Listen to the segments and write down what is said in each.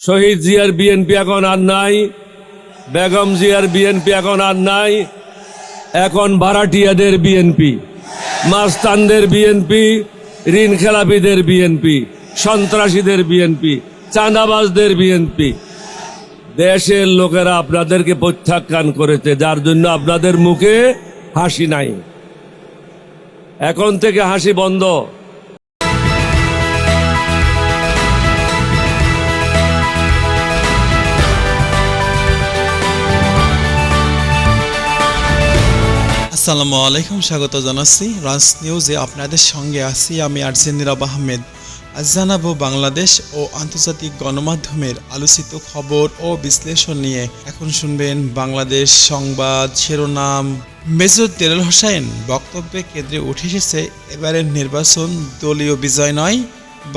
শহীদ জিয়ার বিএনপি এখন আর নাই, বেগম জিয়ার বিএনপি এখন আর নাই। এখন ভাড়াটিয়াদের বিএনপি, মাস্তানদের বিএনপি, ঋণ খেলাপিদের বিএনপি, সন্ত্রাসীদের বিএনপি, চাঁদাবাজদের বিএনপি। দেশের লোকেরা আপনাদেরকে প্রত্যাখ্যান করেছে, যার জন্য আপনাদের মুখে হাসি নাই। এখন থেকে হাসি বন্ধ। আসসালামু আলাইকুম, স্বাগত জানাচ্ছি রাজ নিউজে। আপনাদের সঙ্গে আছি আমি আরজে নীরব আহমেদ। আজ জানাবো বাংলাদেশ ও আন্তর্জাতিক গণমাধ্যমের আলোচিত খবর ও বিশ্লেষণ নিয়ে। এখন শুনবেন বাংলাদেশ সংবাদ শিরোনাম। মেজর দেলোয়ার হোসেন বক্তব্যে কেন্দ্রে উঠে এসেছে এবারের নির্বাচন দলীয় বিজয় নয়,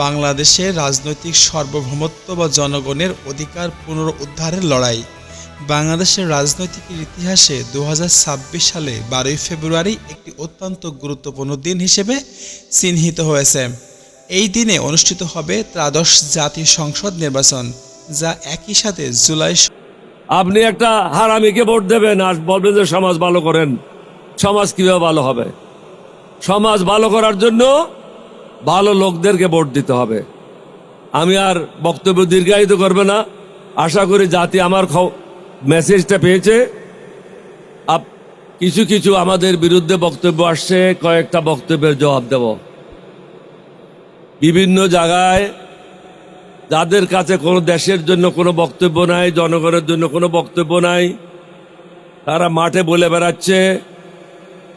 বাংলাদেশের রাজনৈতিক সার্বভৌমত্ব বা জনগণের অধিকার পুনরুদ্ধারের লড়াই। বাংলাদেশের রাজনৈতিক ইতিহাসে 2026 সালে 12 ফেব্রুয়ারি একটি অত্যন্ত গুরুত্বপূর্ণ দিন হিসেবে চিহ্নিত হয়েছে। এই দিনে অনুষ্ঠিত হবে ত্রয়োদশ জাতীয় সংসদ নির্বাচন, যা একই সাথে জুলাই। আপনি একটা হারামিকে ভোট দেবেন আর বলবেন যে সমাজ ভালো করেন। সমাজ কিভাবে ভালো হবে? সমাজ ভালো করার জন্য ভালো লোকদেরকে ভোট দিতে হবে। আমি আর বক্তব্য দীর্ঘায়িত করবে না। আশা করি জাতি আমার মেসেজটা পেয়েছে। কিছু কিছু আমাদের বিরুদ্ধে বক্তব্য আসছে, কয়েকটা বক্তব্যের জবাব দেব। বিভিন্ন জায়গায় যাদের কাছে কোনো দেশের জন্য কোনো বক্তব্য নাই, জনগণের জন্য কোনো বক্তব্য নাই, তারা মাঠে বলে বেড়াচ্ছে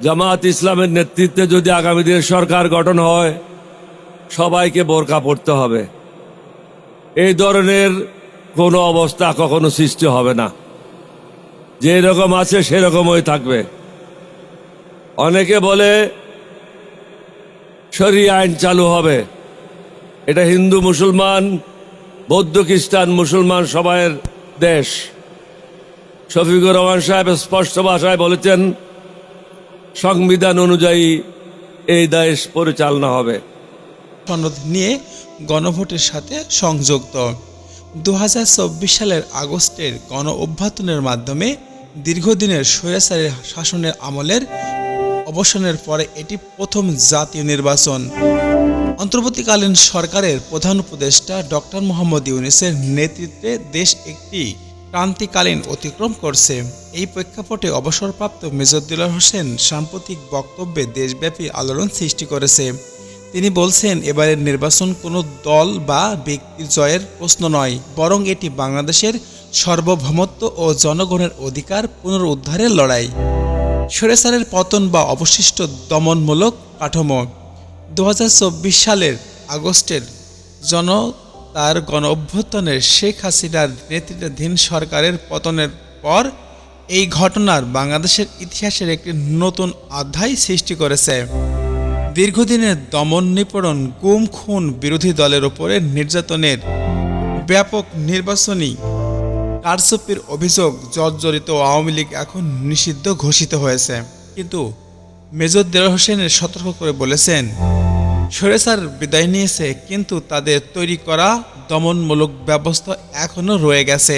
জামাত ইসলামের নেতৃত্বে যদি আগামী দিনের সরকার গঠন হয় সবাইকে বোরকা পড়তে হবে। এই ধরনের কোনো অবস্থা কখনো সৃষ্টি হবে না। যে রকম আছে সেরকমই থাকবে। অনেকে বলে শরিয়া আইন চালু হবে। এটা হিন্দু মুসলমান, বৌদ্ধ খ্রিস্টান মুসলমান সবাইয়ের দেশ। শফিকুর রহমান সাহেব স্পষ্ট ভাষায় বলেছেন সংবিধান অনুযায়ী এই দেশ পরিচালনা হবে। সনদ নিয়ে গণভোটের সাথে সংযুক্ত। 2024 সালের আগস্টের গণ অভ্যুত্থানের মাধ্যমে দীর্ঘদিনের স্বৈরাচারী শাসনের আমলের অবসানের পরে এটি প্রথম জাতীয় নির্বাচন। অন্তর্বর্তীকালীন সরকারের প্রধান উপদেষ্টা ডক্টর মোহাম্মদ ইউনূসের নেতৃত্বে দেশ একটি ক্রান্তিকালীন অতিক্রম করছে। এই প্রেক্ষাপটে অবসরপ্রাপ্ত মেজর দেলোয়ার হোসেন সাম্প্রতিক বক্তব্যে দেশব্যাপী আলোড়ন সৃষ্টি করেছে। তিনি বলছেন এবারের নির্বাচন কোনো দল বা ব্যক্তির জয়ের প্রশ্ন নয়, বরং এটি বাংলাদেশের সার্বভৌমত্ব ও জনগণের অধিকার পুনরুদ্ধারের লড়াই। স্বৈরাচারের পতন বা অবশিষ্ট দমনমূলক কাঠামো। 2024 সালের আগস্টের তার গণ অভ্যুত্থানের শেখ হাসিনার নেতৃত্বাধীন সরকারের পতনের পর এই ঘটনার বাংলাদেশের ইতিহাসের একটি নতুন অধ্যায় সৃষ্টি করেছে। দীর্ঘদিনের দমন নিপীড়ন, গুম খুন, বিরোধী দলের উপরে নির্যাতনের, ব্যাপক নির্বাচনী কারচুপির অভিযোগ জর্জরিত আওয়ামী লীগ এখন নিষিদ্ধ ঘোষিত হয়েছে। কিন্তু মেজর দেলোয়ার হোসেনের সতর্ক করে বলেছেন স্বৈরাচার বিদায় নিয়েছে, কিন্তু তাদের তৈরি করা দমনমূলক ব্যবস্থা এখনও রয়ে গেছে।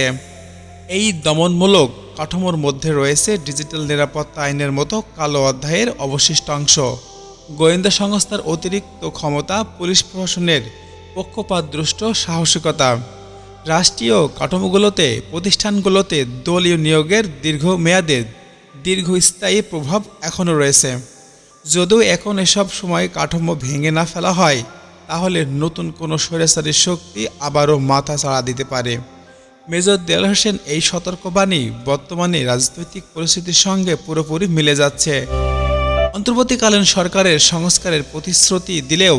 এই দমনমূলক কাঠামোর মধ্যে রয়েছে ডিজিটাল নিরাপত্তা আইনের মতো কালো অধ্যায়ের অবশিষ্টাংশ, গোয়েন্দা সংস্থার অতিরিক্ত ক্ষমতা, পুলিশ প্রশাসনের পক্ষপাতদুষ্ট সাহসিকতা। রাষ্ট্রীয় কাঠামোগুলোতে, প্রতিষ্ঠানগুলোতে দলীয় নিয়োগের দীর্ঘস্থায়ী প্রভাব এখনও রয়েছে। যদিও এখন এসব সময় কাঠামো ভেঙে না ফেলা হয়, তাহলে নতুন কোনো স্বৈরাচারী শক্তি আবারও মাথা চাড়া দিতে পারে। মেজর দেলোয়ার হোসেন এই সতর্কবাণী বর্তমানে রাজনৈতিক পরিস্থিতির সঙ্গে পুরোপুরি মিলে যাচ্ছে। অন্তর্বর্তীকালীন সরকারের সংস্কারের প্রতিশ্রুতি দিলেও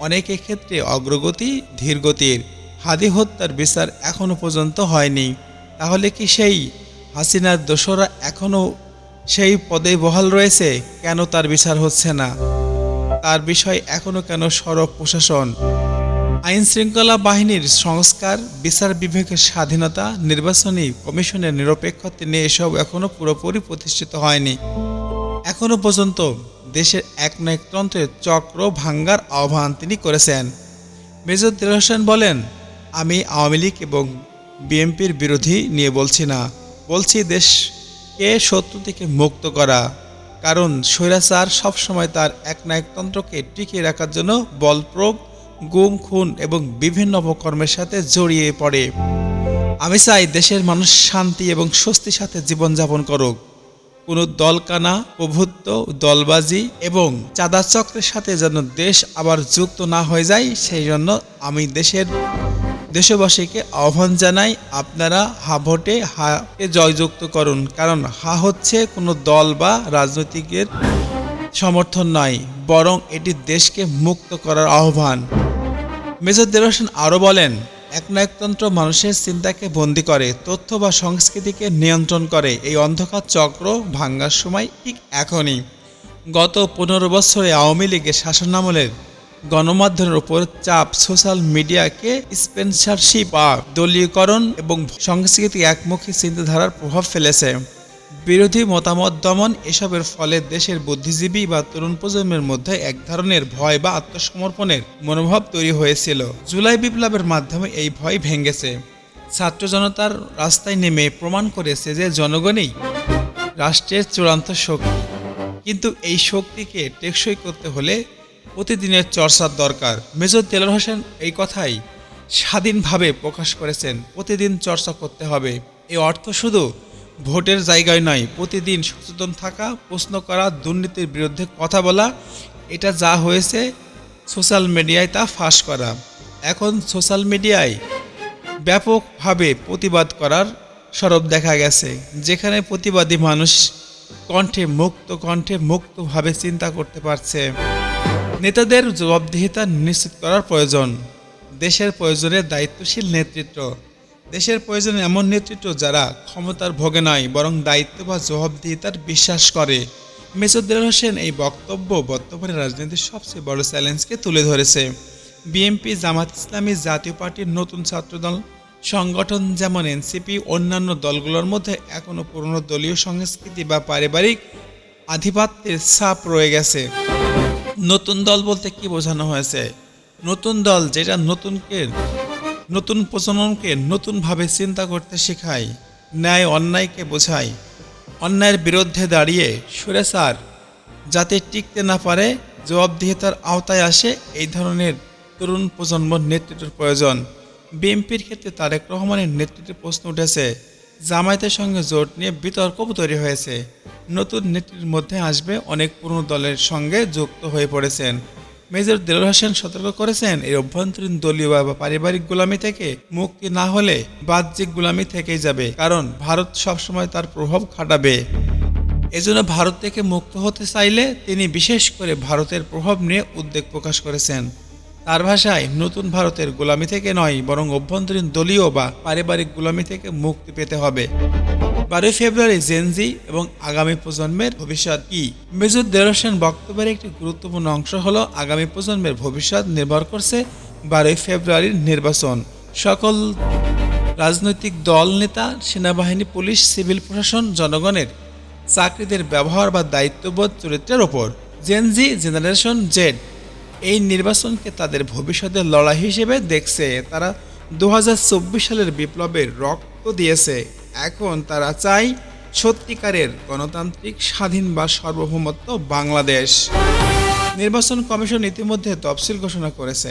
অনেক ক্ষেত্রে অগ্রগতি ধীরগতির। হাদি হত্যার বিচার এখনও পর্যন্ত হয়নি। তাহলে কি সেই হাসিনার দোসররা এখনও সেই পদে বহাল রয়েছে? কেন তার বিচার হচ্ছে না? তার বিষয় এখনও কেন সরব প্রশাসন, আইন শৃঙ্খলা বাহিনীর সংস্কার, বিচার বিভাগের স্বাধীনতা, নির্বাচনী কমিশনের নিরপেক্ষতা নিয়ে এসব এখনও পুরোপুরি প্রতিষ্ঠিত হয়নি। এখনও পর্যন্ত দেশের একনায়কতন্ত্রের চক্র ভাঙ্গার আহ্বান তিনি করেছেন। মেজর দেলোয়ার হোসেন বলেন আমি আওয়ামী লীগ এবং বিএনপির বিরোধী নিয়ে বলছি না, বলছি দেশকে শত্রু থেকে মুক্ত করা। কারণ স্বৈরাচার সবসময় তার একনায়কতন্ত্রকে টিকিয়ে রাখার জন্য বল প্রয়োগ, গুম খুন এবং বিভিন্ন অপকর্মের সাথে জড়িয়ে পড়ে। আমি চাই দেশের মানুষ শান্তি এবং স্বস্তির সাথে জীবনযাপন করুক। কোনো দলকানা, প্রভুত্ব, দলবাজি এবং চাঁদা চক্রের সাথে যেন দেশ আবার যুক্ত না হয়ে যায়, সেই জন্য আমি দেশবাসীকে আহ্বান জানাই, আপনারা হা ভোটে হাকে জয়যুক্ত করুন। কারণ হা হচ্ছে কোনো দল বা রাজনৈতিকের সমর্থন নয়, বরং এটি দেশকে মুক্ত করার আহ্বান। মেজর দেলোয়ার হোসেন আরও বলেন, একনায়কতন্ত্র মানুষের চিন্তাকে বন্দী করে, তথ্য বা সংস্কৃতিকে নিয়ন্ত্রণ করে। এই অন্ধকার চক্র ভাঙ্গার সময় ঠিক এখনই। গত 15 বছরে আওয়ামী লীগের শাসনামলের গণমাধ্যমের উপর চাপ, সোশ্যাল মিডিয়াকে স্পন্সরশিপ বা দলীয়করণ এবং সংস্কৃতি একমুখী চিন্তাধারার প্রভাব ফেলেছে। বিরোধী মতামত দমন, এসবের ফলে দেশের বুদ্ধিজীবী বা তরুণ প্রজন্মের মধ্যে এক ধরনের ভয় বা আত্মসমর্পণের মনোভাব তৈরি হয়েছিল। জুলাই বিপ্লবের মাধ্যমে এই ভয় ভেঙেছে। ছাত্র জনতার রাস্তায় নেমে প্রমাণ করেছে যে জনগণই রাষ্ট্রের চূড়ান্ত শক্তি। কিন্তু এই শক্তিকে টেকসই করতে হলে প্রতিদিনের চর্চার দরকার। মেজর দেলোয়ার হোসেন এই কথাই স্বাধীনভাবে প্রকাশ করেছেন, প্রতিদিন চর্চা করতে হবে। এই অর্থ শুধু ভোটের জায়গায় নয়, প্রতিদিন সচেতন থাকা, প্রশ্ন করা, দুর্নীতির বিরুদ্ধে কথা বলা। এটা যা হয়েছে সোশ্যাল মিডিয়ায় তা ফাঁস করা। এখন সোশ্যাল মিডিয়ায় ব্যাপকভাবে প্রতিবাদ করার সরব দেখা গেছে, যেখানে প্রতিবাদী মানুষ কণ্ঠে মুক্তভাবে চিন্তা করতে পারছে। নেতাদের জবাবদিহিতা নিশ্চিত করার প্রয়োজন। দেশের প্রয়োজনে দায়িত্বশীল নেতৃত্ব। দেশের প্রয়োজনে এমন নেতৃত্ব যারা ক্ষমতার ভোগে নয়, বরং দায়িত্ব বা জবাবদিহিতার বিশ্বাস করে। মেজর দেলোয়ার হোসেন এই বক্তব্য বর্তমানে রাজনীতির সবচেয়ে বড় চ্যালেঞ্জকে তুলে ধরেছে। বিএনপি, জামাত ইসলামী, জাতীয় পার্টির নতুন ছাত্রদল সংগঠন যেমন এনসিপি, অন্যান্য দলগুলোর মধ্যে এখনও পুরনো দলীয় সংস্কৃতি বা পারিবারিক আধিপত্যের ছাপ রয়ে গেছে। নতুন দল বলতে কি বোঝানো হয়েছে? নতুন দল যেটা নতুন প্রজন্মকে নতুনভাবে চিন্তা করতে শেখায়, ন্যায় অন্যায়কে বোঝায়, অন্যায়ের বিরুদ্ধে দাঁড়িয়ে স্বৈরাচার যাতে টিকতে না পারে, জবাবদিহিতার আওতায় আসে, এই ধরনের তরুণ প্রজন্মের নেতৃত্বের প্রয়োজন। বিএনপির ক্ষেত্রে তারেক রহমানের নেতৃত্বে প্রশ্ন উঠেছে, জামায়াতের সঙ্গে জোট নিয়ে বিতর্কও তৈরি হয়েছে। নতুন নেতৃত্বের মধ্যে আসবে অনেক পুরনো দলের সঙ্গে যুক্ত হয়ে পড়েছেন। মেজর দেলোয়ার হোসেন সতর্ক করেছেন, এই অভ্যন্তরীণ দলীয় বা পারিবারিক গোলামি থেকে মুক্তি না হলে বাহ্যিক গোলামি থেকেই যাবে, কারণ ভারত সবসময় তার প্রভাব খাটাবে। এজন্য ভারত থেকে মুক্ত হতে চাইলে তিনি বিশেষ করে ভারতের প্রভাব নিয়ে উদ্বেগ প্রকাশ করেছেন। তার ভাষায়, নতুন ভারতের গোলামি থেকে নয়, বরং অভ্যন্তরীণ দলীয় বা পারিবারিক গোলামি থেকে মুক্তি পেতে হবে। 12 ফেব্রুয়ারি জেনজি এবং আগামী প্রজন্মের ভবিষ্যৎ কি? মেজর দেলোয়ার হোসেন বক্তব্যের একটি গুরুত্বপূর্ণ অংশ হলো, আগামী প্রজন্মের ভবিষ্যৎ নির্ভর করছে 12 ফেব্রুয়ারির নির্বাচন। সকল রাজনৈতিক দল, নেতা, সেনাবাহিনী, পুলিশ, সিভিল প্রশাসন, জনগণের চাকরিদের ব্যবহার বা দায়িত্ববোধ চরিত্রের ওপর। জেনজি, জেনারেশন জেড এই নির্বাচনকে তাদের ভবিষ্যতের লড়াই হিসেবে দেখছে। তারা 2024 সালের বিপ্লবের রক্ত দিয়েছে। এখন তারা চায় সত্যিকারের গণতান্ত্রিক, স্বাধীন বা সার্বভৌমত্ব বাংলাদেশ। নির্বাচন কমিশন ইতিমধ্যে তফসিল ঘোষণা করেছে।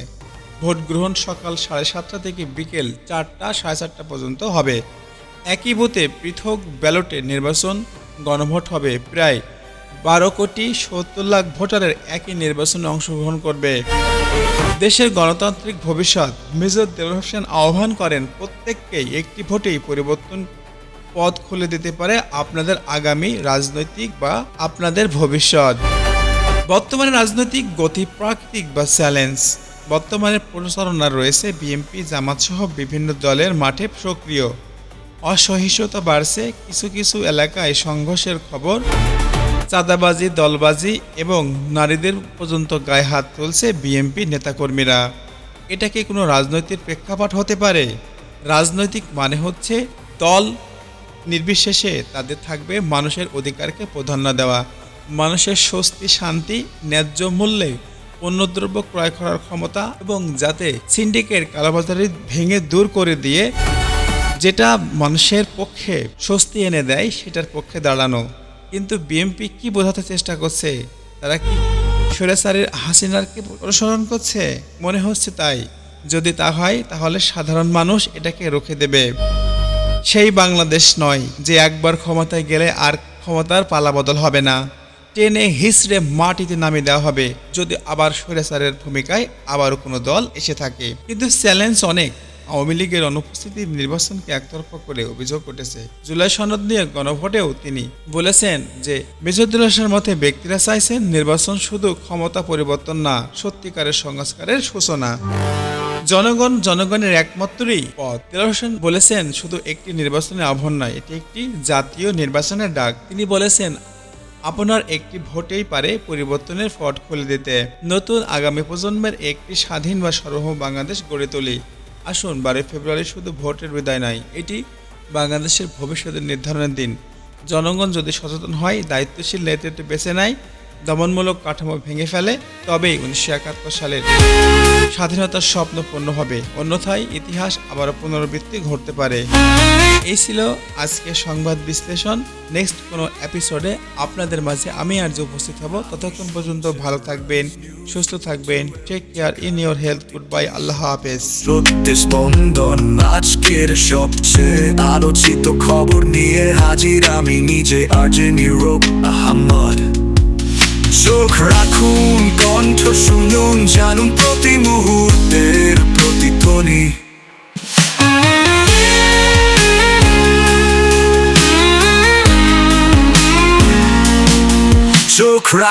ভোট গ্রহণ সকাল 7:30 থেকে বিকেল 4টা-4:30 পর্যন্ত হবে। একই বুথে পৃথক ব্যালটে নির্বাচন গণভোট হবে। প্রায় 12,70,00,000 ভোটারের একই নির্বাচনে অংশগ্রহণ করবে। দেশের গণতান্ত্রিক ভবিষ্যৎ। মেজর দেলোয়ার হোসেন আহ্বান করেন, প্রত্যেককেই একটি ভোটেই পরিবর্তন পথ খুলে দিতে পারে আপনাদের আগামী রাজনৈতিক বা আপনাদের ভবিষ্যৎ। বর্তমানে রাজনৈতিক গতি প্রাকৃতিক বা চ্যালেঞ্জ। বর্তমানে প্রচারণা রয়েছে, বিএনপি, জামাত সহ বিভিন্ন দলের মাঠে সক্রিয়। অসহিষ্ণুতা বাড়ছে, কিছু এলাকায় সংঘর্ষের খবর, চাঁদাবাজি, দলবাজি এবং নারীদের পর্যন্ত গায়ে হাত তুলছে বিএনপি নেতাকর্মীরা। এটা কি কোনো রাজনৈতিক প্রেক্ষাপট হতে পারে? রাজনৈতিক মানে হচ্ছে দল নির্বিশেষে তাদের থাকবে মানুষের অধিকারকে প্রাধান্য দেওয়া, মানুষের স্বস্তি, শান্তি, ন্যায্য মূল্যে পণ্যদ্রব্য ক্রয় করার ক্ষমতা এবং যাতে সিন্ডিকেট কালোবাজারি ভেঙে দূর করে দিয়ে যেটা মানুষের পক্ষে স্বস্তি এনে দেয় সেটার পক্ষে দাঁড়ানো। কিন্তু বিএনপি কি বোঝাতে চেষ্টা করছে? তারা কি স্বৈরাচারী হাসিনারকে অনুসরণ করছে? মনে হচ্ছে তাই। যদি তা হয় তাহলে সাধারণ মানুষ এটাকে রুখে দেবে। সেই বাংলাদেশ নয় যে একবার ক্ষমতায় গেলে আর ক্ষমতার পালাবদল হবে না, টেনে হিসড়ে মাটিতে নামিয়ে দেওয়া হবে যদি আবার স্বৈরাচারের ভূমিকায় আবারও কোনো দল এসে থাকে। কিন্তু চ্যালেঞ্জ অনেক। আওয়ামী লীগের অনুপস্থিতি নির্বাচনকে একতরফা করে অভিযোগ উঠেছে। জুলাই সনদ নিয়ে গণভোটেও তিনি বলেছেন যে মেজরুল হোসেনের মতে ব্যক্তিরা চাইছেন নির্বাচন শুধু ক্ষমতা পরিবর্তন না, সত্যিকারের সংস্কারের সূচনা। জনগণের একমাত্রই পথ। দেলোয়ার হোসেন বলেছেন শুধু একটি নির্বাচনের আহ্বান নয়, এটি একটি জাতীয় নির্বাচনের ডাক। তিনি বলেছেন আপনার একটি ভোটেই পারে পরিবর্তনের পথ খুলে দিতে। নতুন আগামী প্রজন্মের একটি স্বাধীন বা সার্বভৌম বাংলাদেশ গড়ে তুলি। আসুন 12 ফেব্রুয়ারি শুধু ভোটের বিদায় নয়, এটি বাংলাদেশের ভবিষ্যতের নির্ধারণের দিন। জনগণ যদি সচেতন হয়, দায়িত্বশীল নেতৃত্ব বেছে নেয়, দমনমূলক কাঠামো ভেঙে ফেলে, তবেই 1971 সালের স্বাধীনতার স্বপ্ন পূর্ণ হবে। অন্যথায় ইতিহাস আবারও পুনরাবৃত্তি ঘটতে পারে। এই ছিল আজকের সংবাদ বিশ্লেষণ। নেক্সট কোনো এপিসোডে আপনাদের মাঝে আমি আর যে উপস্থিত হব। ততক্ষণ পর্যন্ত ভালো থাকবেন, সুস্থ থাকবেন। Take care, in your health. Good bye, আল্লাহ হাফেজ। সত্যি স্পন্দন আজকের সবচেয়ে আলোচিত খবর নিয়ে হাজির আমি নিজে আরজে নীরব আহমদ। চোখ রাখুন, কণ্ঠ শুনুন, জানুন প্রতি মুহূর্তের প্রতিধ্বনি। চোখ রাখুন।